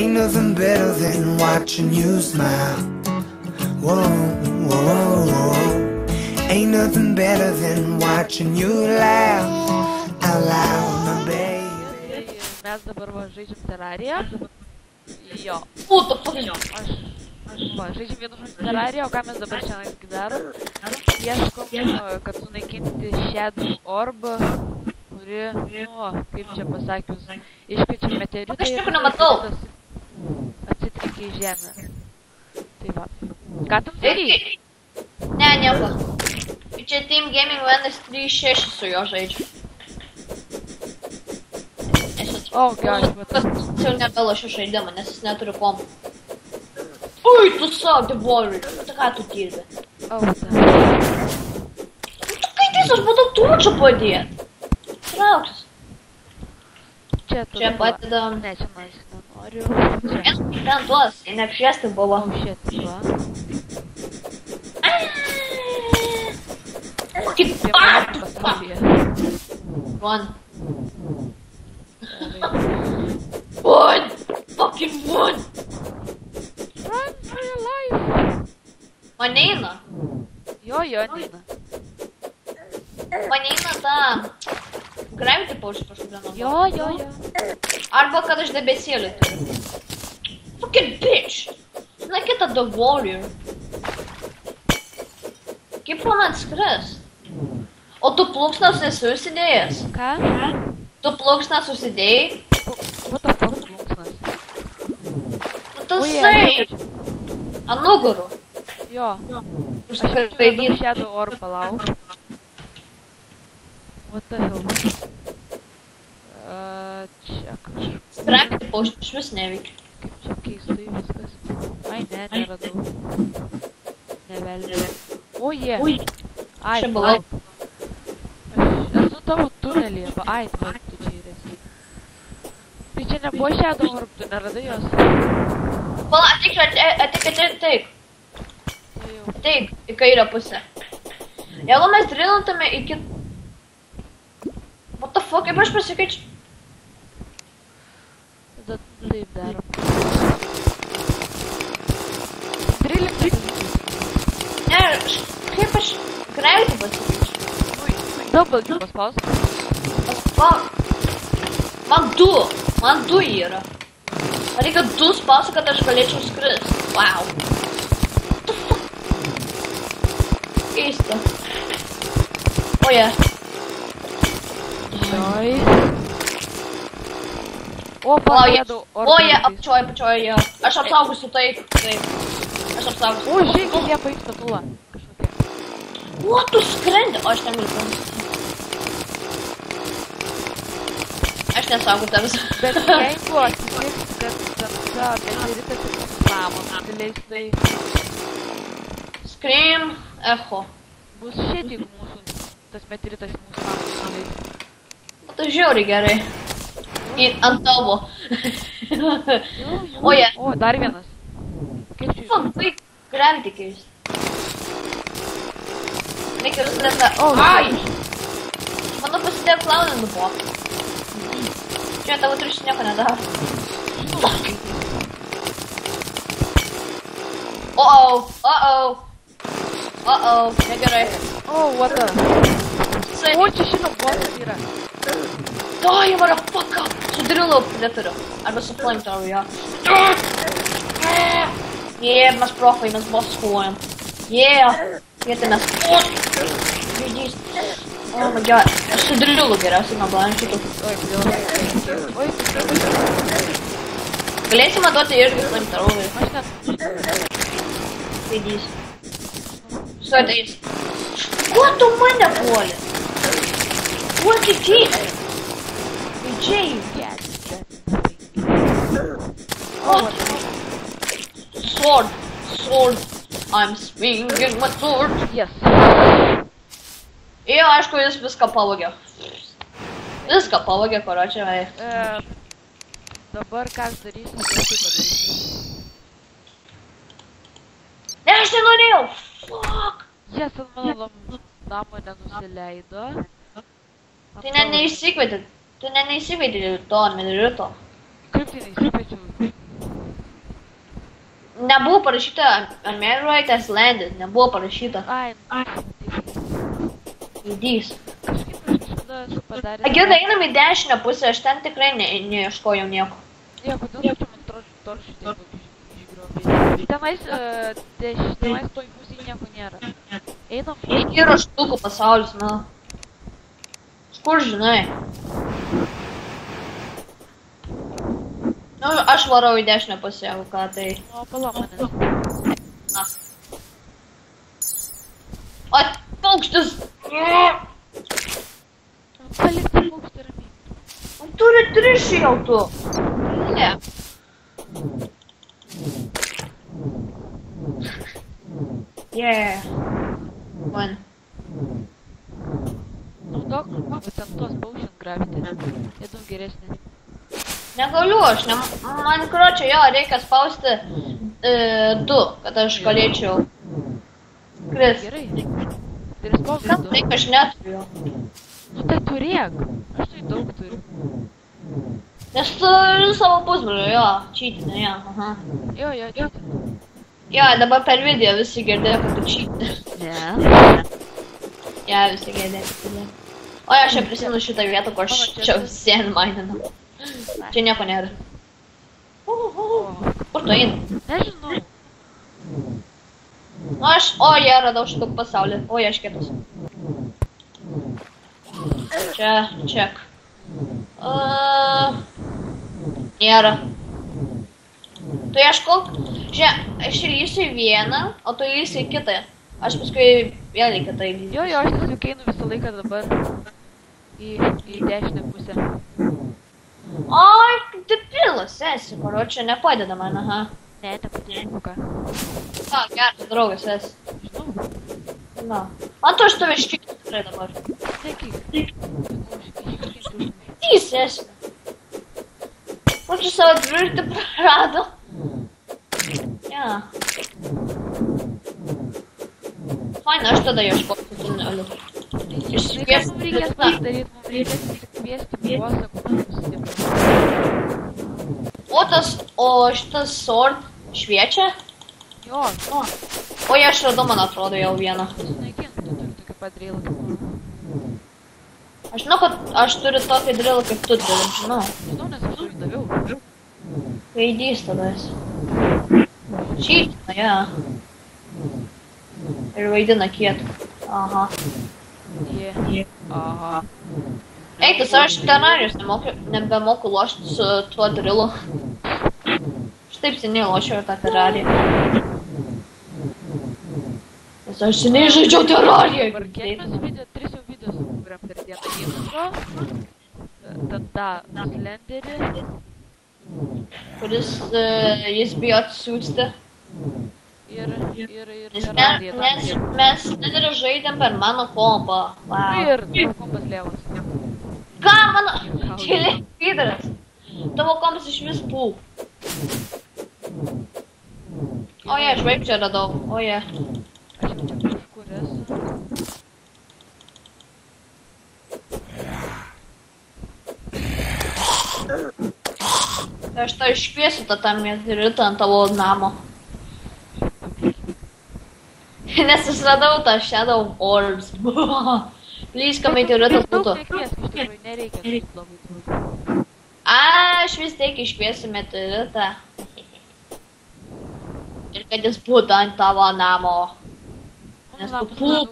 Ain't nothing better than watching you smile. Whoa, whoa, whoa. Ain't nothing better than watching you laugh out loud, my baby. Mes dabar va žaidžiam Terrariją. Jo. Žaidžiam vienu žodžiu Terrariją, o ką mes dabar šiandien darom? Ieškom, kad sunaikinti Shadow Orb, kuri, kaip čia pasakius, iškviečia meteoritą ir atsitrenkia į žemę. Tai va. Ką tam darai? Ne, nieko. Čia Team Gaming 1.3.6 su jo žaidžiu. O, gerai, va. Kas jau nebelašiu žaidimą, nes jis neturi komų. Ui, tu savo, The Warrior. Tai ką tu dirbi? O, ta. Tu kaip aš būtų tuočio padėt. Trauktis. Čia padedam. Ne, čia man nenoriu. Ten tuos, jei neapšviesti buvo. O, shit, va. Fucking Run. Run! Fucking run! Run for your life! Man neina. Jo, neina. Man neina ta... Gravity paušį kažkodėl naudoti. Jo. Arba kad aš debesėlį turiu. Fucking bitch! Na kita The Warrior. Kaip man skris? O tu plunksnas esi užsidėjęs? Ką? Tu plunksnas užsidėjai? What the fuck plunksnas? Nu tasai! Ant nugarų. Jo. Aš Aš kalbėjau. Shadow Orb palauk. What the hell? Čia kažkas. Gravity paušį iš vis neveikia. Kaip čia keistai viskas. Ai, ne, neradau. Nevelnė. O, jie. Ai, Čia buvau. Aš esu tavo tunelyje. Ai, tu čia ir esi. Tai čia nebuvo Shadow Orb, tu neradai jos? Pala, ateik. Ateik, į kairę pusę. Jeigu mes drilintume iki... What the fuck, kaip aš pasikeičiu? Tada taip darom. Drilink. Ne, kaip aš gravity pasikeičiu? Double Q paspaus. Man du yra. Man reikia du spausti, kad aš galėčiau skristi. Wow. What the fuck? Keista. Oje. Joj. O, Shadow Orb. Oje, apčioja. Aš apsaugusiu taip. Aš apsaugusiu. O, žiūrėk, kad jie paim statulą. Kažkokia. O, tu skrendi. O, aš ten galiu paimti. Aš nesaugu tavęs. Bet jeigu atsitiks, kad ta meteoritas ir samos, tai leis tai... Scream, echo. Bus shit, jeigu mūsų tas meteoritas mūsų samos neleis. O, tai žiauriai gerai. Ant tavo. Oje. O, dar vienas. Kaip čia Fuck, baig gravity keist. Reikia rusnėta. O, Ai! Mano pasidėjo klauninų buvo. Čia tavo triušį nieko nedaro. Negerai. O, what the... O, čia šitą bosą yra. Die, motherfucker! Su drilu neturiu. Arba su flamethrower, jo. Yeah, mes profai, mes boss kovojam. Yeah! Vietėmės. Žaidys. Oh my god. Aš su drilu geriausiai naudojam šitų. Oi, kodėl. Oi, Galėsi man duoti irgi flamethrower. aš net... Žaidys. Su ateis. Kuo tu mane puoli? Kuo kiti? Jay. Yeah, that's nothing. Oh, sword. I'm swinging my sword. Yes. Ir aišku, jis viską pavogė. Viską pavogė, koročią. Dabar ką aš darysiu, tai padarysiu. Ne, aš nenorėjau. Fuck. Jas ant mano namo nenusileido. Tai neįsikvietė. Tu neįsikvietė to meteorito. Kaip tai neįsikviečiau? Nebuvo parašyta Ameroid has landed, nebuvo parašyta. Ai, Įdys. kažkaip aš kažkada esu padaręs. Agirda, einam į dešinę pusę, aš ten tikrai neieškojau nieko. Jo, kodėl čia man toršių tiek daug išgrobė. Tenais toj pusėj nieko nėra. Einam. Yra štukų pasaulis, na. Kur žinai? Nu, aš varau į dešinę pusę, jeigu ką, tai... O, pala manęs. Na. O, paukštis! Palik tą paukštį ramiai. Turi trišį jau tu. Ne. Yeah. One. Naudok būtent tos potion gravity. Jie daug geresnė. Negaliu aš, man kročio jo reikia spausti 2, kad aš galėčiau krist. Gerai. Tai spausdinti Kam du. tai, aš neturiu. Nu tai turėk. Aš tai daug turiu. Nes turiu savo pusbrolio, jo, čytinę, jo, aha. Jo, čia. Jo, dabar per video visi girdėjo, kad tu čytinė. Ne. Jo, visi girdėjo. O, aš čia prisimenu šitą vietą, kur aš čia sien maininu. Čia nieko nėra. Kur tu eini? Nežinau. Nu aš, o, jie radau šitą pasaulį. O, aš kitas. Čia, ček. Nėra. Tu ieškok, žiūrėk, aš įlysiu į vieną, o tu įlysiu į kitą. Aš paskui vėl į kitą įlysiu. Jo, aš tiesiog einu visą laiką dabar į dešinę pusę. Oi, tai pilas esi, karočią, nepadeda man, aha. Ne, nepadėjau ką. Na, geras draugas esi. Žinau. Na. Man to aš tave iškikti tikrai dabar. Nekyk. Jis esi. Kur čia savo dvirtį prarado? Ja. Faina, aš tada ieškosiu tunelių. Išsikviesti. Mums reikės tą daryti, mums reikės išsikviesti bosą, kur sustiprint. O šitas sword šviečia? Jo, O aš radau, man atrodo, jau vieną. sunaikint, tu turi tokį pat drilą kaip mano. Aš žinau, kad aš turiu tokį drilą kaip tu turi, žinau. Žinau, nes aš uždaviau. Veidys tada esi. Čytina, ja. Ir vaidina kietų. Aha. Jie. Aha. Eitas, aš tenarijus nebemoku lošti su tuo drilu. Aš taip seniai lošiau tą terariją. Nes aš seniai žaidžiau terariją. Dabar kiek mes video, 3 jau videos sukūrėm per dieną. Intro, tada slenderį. Kuris jis bijo atsiųsti. Ir Nes terariją. mes nedarė žaidėm per mano kompą. Wow. Ir kompas lėvas. Ką mano? Čilė pidaras. Tavo kompas iš vis pūl. O jie, žvaigždžią radau. O jie. Aš jau čia kažkur esu. Tai aš tą iškviesiu tą meteoritą ant tavo namo. Nes aš radau tą Shadow Orbs. Please, kad meteoritas būtų. Daug nekviesk, iš tikrųjų, nereikia taip labai daug. Aš vis tiek iškviesiu meteoritą. Ir kad jis būtų ant tavo namo. Nes tu pūp.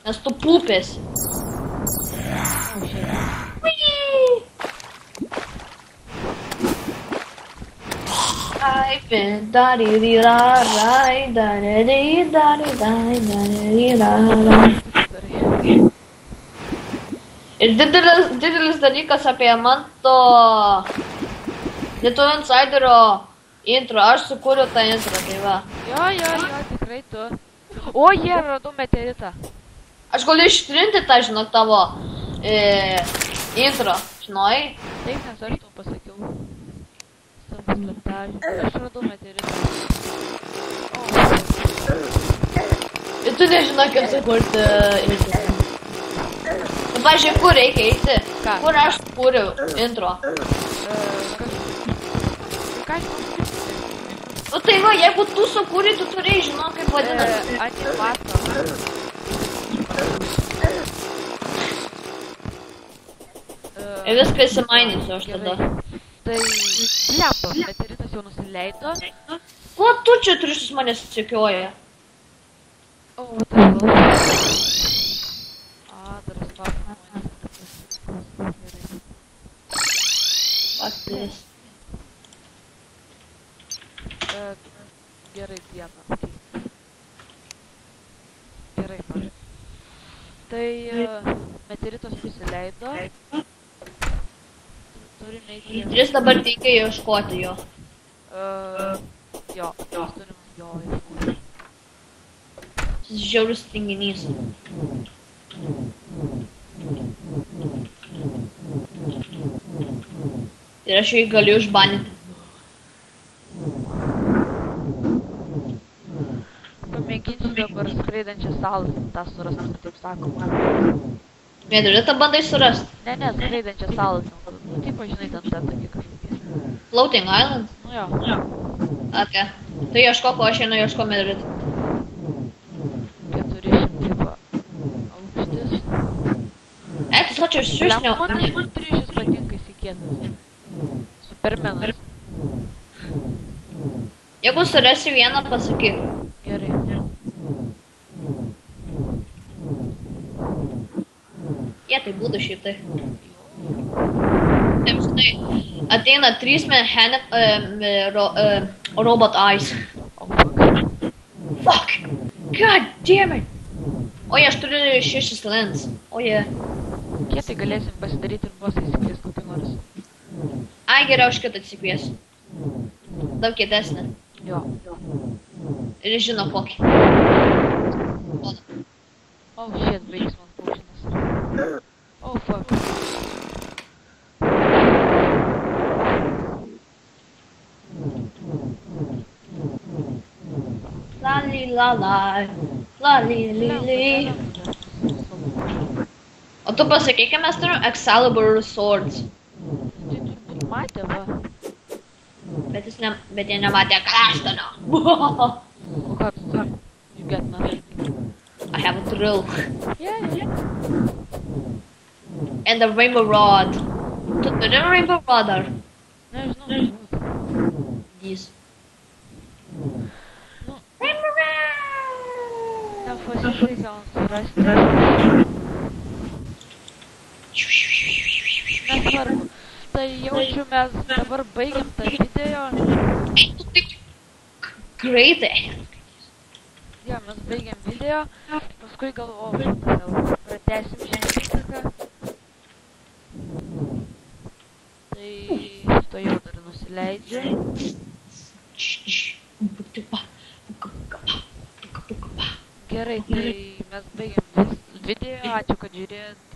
Nes tu pūpės. I've been da-di-di-da-rai, da-di-di-da-di-da-di-da-di-da-rai. Ir didelis dalykas apie man to Lietuvių Insiderio intro, aš sukūriau tą intro, tai va. Jo, tikrai tu. O, jie radau meteoritą. Aš galiu ištrinti tą, žinok, tavo intro, žinai? Taip, nes aš tau pasakiau. Savo slaptažį. Aš radau meteoritą. Ir tu nežinai, kaip sukurti intro. Nu, pažiūrėk, kur reikia eiti. Ką? Kur aš sukūriau intro. Ką aš Nu tai va, jeigu tu sukūrei, tu turėjai žinot, kaip vadinasi. Animator. Ir viską įsimainysiu aš tada. Tai lemba, meteoritas jau nusileido. Kuo tu čia triušis manęs sekioja? O, tai gal. Dar spavimo. Patys. Gerai, dieną. Gerai, mažai. Tai meteoritas nusileido. Turime iki... Tris dabar teikia ieškoti jo. Jo, mes turim jo ieškoti. Šis žiaurus tinginys. Ir aš jį galiu išbanyti. Pamėginsiu dabar skraidančią salą, tą surastą, taip sakoma. Meteoritą bandai surasti. Ne, skraidančią salą. Nu, taip, žinai, ten ta tokia kažkokia. Floating Island? Nu jo. Ok. Tu ieškok, o aš einu ieško meteoritą. 400 va. Aukštis. Tu slačiau išsiušnio. Man triušis patinka įsikėtas. Supermenas. Jeigu surasi vieną, pasakyk. Gerai. Jie tai būtų šiaip tai. Taip, žinai, ateina 3 robot eyes. Oh, fuck. Fuck! God damn it! Oje, aš turiu 6 lens. Oje. Kietai galėsim pasidaryti ir bosą įsikvies kokį nors. Ai, geriau aš kitą atsikviesiu. Daug kietesnė. Jo. Ir žino kokį. Oh shit, baigs man paušinas. Oh fuck. Lali la la. Lali li li. O tu pasakai, kad mes turim Excalibur Swords. Tai turbūt matė, va. Bet jie nematė kaštano. O ką tu turi? You get nothing. I have a drill. Yeah. And a rainbow rod. Tu turi rainbow rod ar? Nežinau. Jis. Nu, Rainbow rod! nepasisekė man surasti. Nesvarbu. Tai jaučiu, mes dabar baigiam tą video. Greitai. Jo, mes baigiam video. Paskui galvoju, pratęsim šią įtaką. Tai to jau dar nusileidžiu. Gerai, tai mes baigiam video. Ačiū, kad žiūrėjot.